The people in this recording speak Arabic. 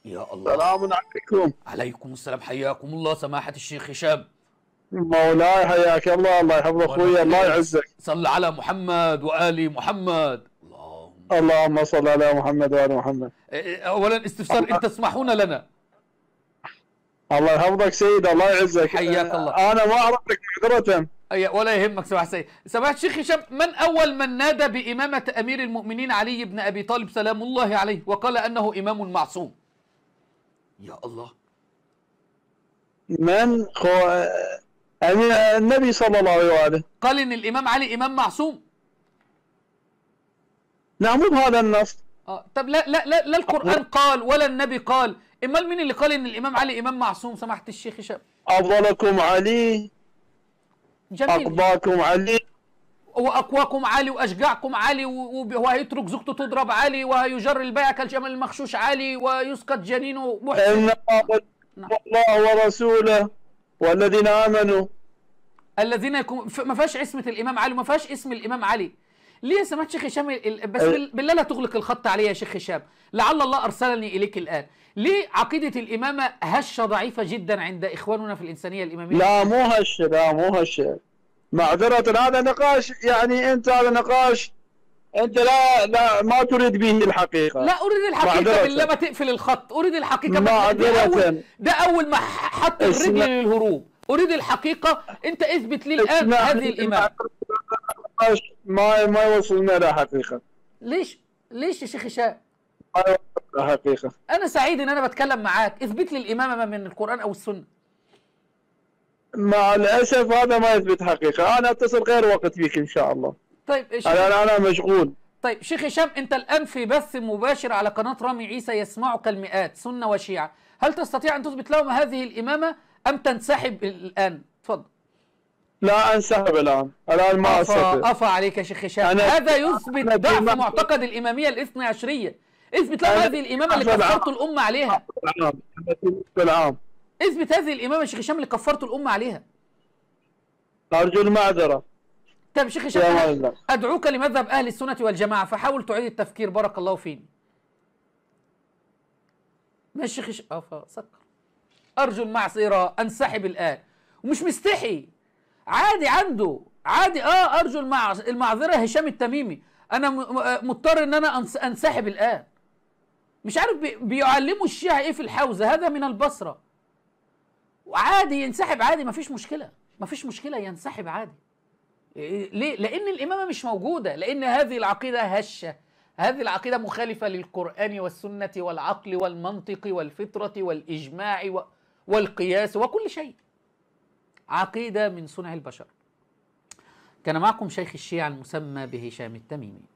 يا الله. سلام عليكم. عليكم السلام، حياكم الله سماحة الشيخ هشام. مولاي حياك الله، الله يحفظ اخوي، الله يعزك. صل على محمد وآل محمد. اللهم صل على محمد وآل محمد. أولا استفسار إن تسمحون لنا. الله يحفظك سيد، الله يعزك. حياك الله. أنا ما أعرفك معذرة. ولا يهمك سماحة السيد. سماحة الشيخ هشام، من أول من نادى بإمامة أمير المؤمنين علي بن أبي طالب سلام الله عليه وقال أنه إمام معصوم؟ يا الله. من النبي صلى الله عليه وآله قال إن الإمام علي إمام معصوم. لا مو بهذا النص. طب لا القرآن قال ولا النبي قال. امال مين اللي قال ان الامام علي امام معصوم سماحة الشيخ هشام؟ افضلكم علي. جميل. اقضاكم علي. واقواكم علي واشجعكم علي، وهيترك زوجته تضرب علي، وهيجر البيع كالجمل المخشوش علي، ويسقط جنينه محسن. ان الله ورسوله والذين امنوا. الذين يكون ما فيهاش اسمة الامام علي، وما فيهاش اسم الامام علي. ليه يا سماحة الشيخ هشام؟ بس بالله لا تغلق الخط علي يا شيخ هشام، لعل الله ارسلني اليك الان. ليه عقيدة الامامة هشة ضعيفة جدا عند اخواننا في الانسانية الامامية؟ لا مو هشة، لا مو هشة، معذرة. هذا نقاش، يعني انت هذا نقاش انت لا ما تريد به الحقيقة. لا اريد الحقيقة، بالله ما تقفل الخط. اريد الحقيقة. معذرة. ده اول ما حط الرجل للهروب. اريد الحقيقة. انت اثبت لي الان هذه الامامة. ما يوصلنا الى حقيقة. ليش يا شيخ هشام؟ ما يوصلنا الى حقيقة. انا سعيد ان انا بتكلم معاك. اثبت لي الامامة من القرآن او السنة. مع الاسف هذا ما يثبت حقيقة. انا اتصل غير وقت بك ان شاء الله. طيب انا مشغول. طيب شيخ هشام، انت الان في بث مباشر على قناة رامي عيسى يسمعك المئات سنة وشيعة. هل تستطيع ان تثبت لهم هذه الامامة ام تنسحب الان؟ تفضل. لا انسحب الان ما استطيع. افا عليك يا شيخ هشام. هذا يثبت ضعف معتقد الامامية الاثني عشرية. اثبت لهم هذه الامامة اللي كفرت الامة عليها. اثبت هذه الامامة يا شيخ هشام اللي كفرت الامة عليها. ارجو المعذرة. طيب شيخ هشام، ادعوك لمذهب اهل السنة والجماعة، فحاول تعيد التفكير بارك الله فيني. ماشي يا شيخ هشام. سكر. ارجو المعذرة، انسحب الان. ومش مستحي، عادي عنده، عادي. ارجو المعذرة هشام التميمي. انا مضطر ان انا انسحب الان. مش عارف بيعلموا الشيعة ايه في الحوزة. هذا من البصرة. وعادي ينسحب عادي، مفيش مشكلة ينسحب عادي. ليه؟ لأن الإمامة مش موجودة، لأن هذه العقيدة هشة، هذه العقيدة مخالفة للقرآن والسنة والعقل والمنطق والفطرة والإجماع والقياس وكل شيء. عقيدة من صنع البشر. كان معكم شيخ الشيعة المسمى بهشام التميمي.